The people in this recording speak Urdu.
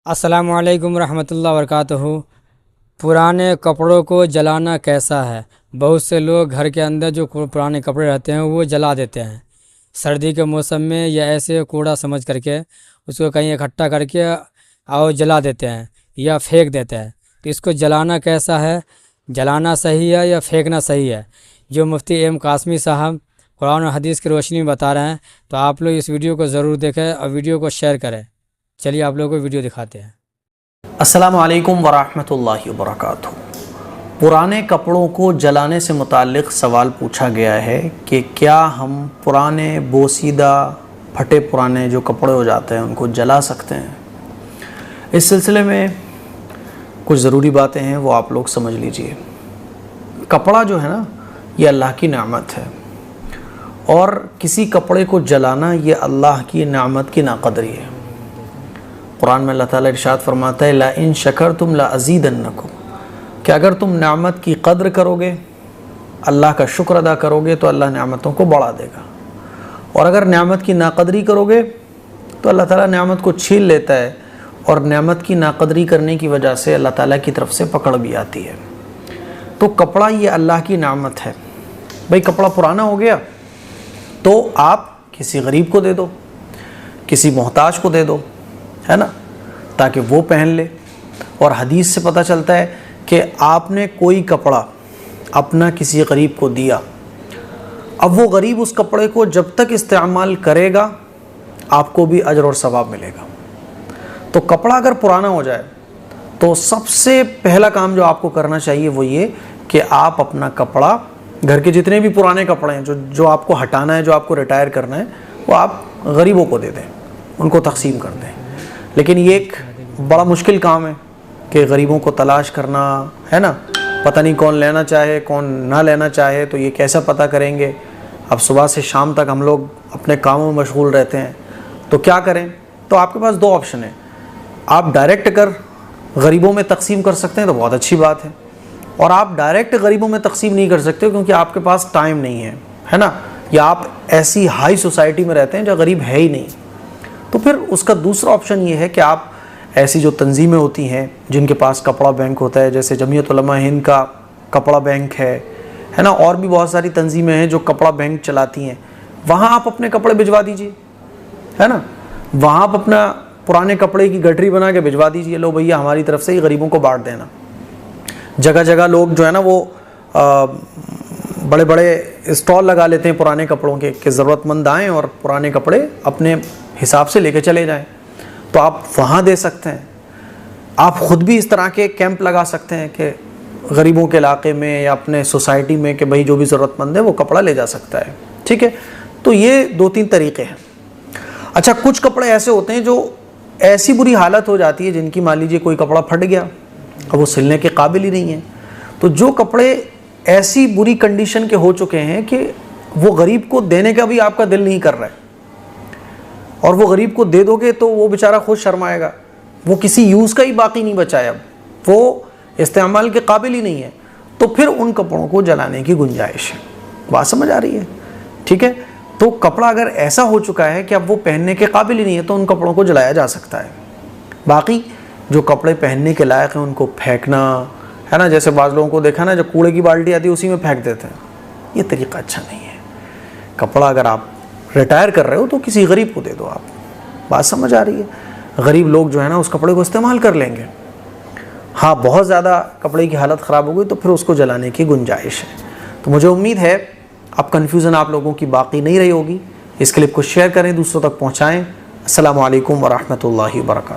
السلام علیکم ورحمۃ اللہ وبرکاتہ۔ پرانے کپڑوں کو جلانا کیسا ہے؟ بہت سے لوگ گھر کے اندر جو پرانے کپڑے رہتے ہیں وہ جلا دیتے ہیں سردی کے موسم میں، یا ایسے کوڑا سمجھ کر کے اس کو کہیں اکٹھا کر کے اور جلا دیتے ہیں یا پھینک دیتے ہیں۔ تو اس کو جلانا کیسا ہے؟ جلانا صحیح ہے یا پھینکنا صحیح ہے؟ جو مفتی ایم قاسمی صاحب قرآن و حدیث کی روشنی میں بتا رہے ہیں، تو آپ لوگ اس ویڈیو کو ضرور دیکھیں اور ویڈیو کو شیئر کریں۔ چلیے آپ لوگوں کو ویڈیو دکھاتے ہیں۔ السلام علیکم ورحمۃ اللہ وبرکاتہ۔ پرانے کپڑوں کو جلانے سے متعلق سوال پوچھا گیا ہے کہ کیا ہم پرانے بوسیدہ پھٹے پرانے جو کپڑے ہو جاتے ہیں ان کو جلا سکتے ہیں؟ اس سلسلے میں کچھ ضروری باتیں ہیں، وہ آپ لوگ سمجھ لیجئے۔ کپڑا جو ہے نا، یہ اللہ کی نعمت ہے، اور کسی کپڑے کو جلانا یہ اللہ کی نعمت کی ناقدری ہے۔ قرآن میں اللہ تعالیٰ ارشاد فرماتا ہے لَإِن شَكَرْتُمْ لَأَزِيدَنَّكُمْ، کہ اگر تم نعمت کی قدر کرو گے، اللہ کا شکر ادا کرو گے تو اللہ نعمتوں کو بڑھا دے گا، اور اگر نعمت کی ناقدری کرو گے تو اللہ تعالیٰ نعمت کو چھین لیتا ہے، اور نعمت کی ناقدری کرنے کی وجہ سے اللہ تعالیٰ کی طرف سے پکڑ بھی آتی ہے۔ تو کپڑا یہ اللہ کی نعمت ہے۔ بھئی کپڑا پرانا ہو گیا تو آپ کسی غریب کو دے دو، کسی محتاج کو دے دو، ہے نا، تاکہ وہ پہن لے۔ اور حدیث سے پتہ چلتا ہے کہ آپ نے کوئی کپڑا اپنا کسی غریب کو دیا، اب وہ غریب اس کپڑے کو جب تک استعمال کرے گا آپ کو بھی اجر اور ثواب ملے گا۔ تو کپڑا اگر پرانا ہو جائے تو سب سے پہلا کام جو آپ کو کرنا چاہیے وہ یہ کہ آپ اپنا کپڑا، گھر کے جتنے بھی پرانے کپڑے ہیں جو آپ کو ہٹانا ہے، جو آپ کو ریٹائر کرنا ہے، وہ آپ غریبوں کو دے دیں، ان کو تقسیم کر دیں۔ لیکن یہ ایک بڑا مشکل کام ہے کہ غریبوں کو تلاش کرنا، ہے نا، پتہ نہیں کون لینا چاہے کون نہ لینا چاہے، تو یہ کیسا پتہ کریں گے؟ اب صبح سے شام تک ہم لوگ اپنے کاموں میں مشغول رہتے ہیں، تو کیا کریں؟ تو آپ کے پاس دو آپشن ہیں۔ آپ ڈائریکٹ اگر غریبوں میں تقسیم کر سکتے ہیں تو بہت اچھی بات ہے، اور آپ ڈائریکٹ غریبوں میں تقسیم نہیں کر سکتے کیونکہ آپ کے پاس ٹائم نہیں ہے نا، یا آپ ایسی ہائی سوسائٹی میں رہتے ہیں جو غریب ہے ہی نہیں، تو پھر اس کا دوسرا آپشن یہ ہے کہ آپ ایسی جو تنظیمیں ہوتی ہیں جن کے پاس کپڑا بینک ہوتا ہے، جیسے جمعیت علماء ہند کا کپڑا بینک ہے نا، اور بھی بہت ساری تنظیمیں ہیں جو کپڑا بینک چلاتی ہیں، وہاں آپ اپنے کپڑے بھجوا دیجئے، ہے نا، وہاں آپ اپنا پرانے کپڑے کی گٹری بنا کے بھجوا دیجئے، لو بھیا ہماری طرف سے ہی غریبوں کو بانٹ دینا۔ جگہ جگہ لوگ جو ہے نا وہ بڑے بڑے اسٹال لگا لیتے ہیں پرانے کپڑوں کے، کہ ضرورت مند آئیں اور پرانے کپڑے اپنے حساب سے لے کے چلے جائیں، تو آپ وہاں دے سکتے ہیں۔ آپ خود بھی اس طرح کے کیمپ لگا سکتے ہیں کہ غریبوں کے علاقے میں یا اپنے سوسائٹی میں، کہ بھئی جو بھی ضرورت مند ہے وہ کپڑا لے جا سکتا ہے، ٹھیک ہے۔ تو یہ دو تین طریقے ہیں۔ اچھا، کچھ کپڑے ایسے ہوتے ہیں جو ایسی بری حالت ہو جاتی ہے، جن کی مان لیجیے کوئی کپڑا پھٹ گیا اب وہ سلنے کے قابل ہی نہیں ہے، تو جو کپڑے ایسی بری کنڈیشن کے ہو چکے ہیں کہ وہ غریب کو دینے کا بھی آپ کا دل نہیں کر رہا ہے، اور وہ غریب کو دے دو گے تو وہ بیچارہ خود شرمائے گا، وہ کسی یوز کا ہی باقی نہیں بچایا، اب وہ استعمال کے قابل ہی نہیں ہے، تو پھر ان کپڑوں کو جلانے کی گنجائش ہے۔ بات سمجھ آ رہی ہے؟ ٹھیک ہے۔ تو کپڑا اگر ایسا ہو چکا ہے کہ اب وہ پہننے کے قابل ہی نہیں ہے تو ان کپڑوں کو جلایا جا سکتا ہے۔ باقی جو کپڑے پہننے کے لائق ہیں ان کو پھینکنا، ہے نا، جیسے بعض لوگوں کو دیکھا نا، جو کوڑے کی بالٹی آتی ہے اسی میں پھینک دیتے ہیں، یہ طریقہ اچھا نہیں ہے۔ کپڑا اگر آپ ریٹائر کر رہے ہو تو کسی غریب کو دے دو آپ۔ بات سمجھ آ رہی ہے؟ غریب لوگ جو ہے نا اس کپڑے کو استعمال کر لیں گے۔ ہاں، بہت زیادہ کپڑے کی حالت خراب ہو گئی تو پھر اس کو جلانے کی گنجائش ہے۔ تو مجھے امید ہے اب کنفیوژن آپ لوگوں کی باقی نہیں رہی ہوگی۔ اس کلپ کو شیئر کریں، دوسروں تک پہنچائیں۔ السلام علیکم ورحمۃ اللہ وبرکاتہ۔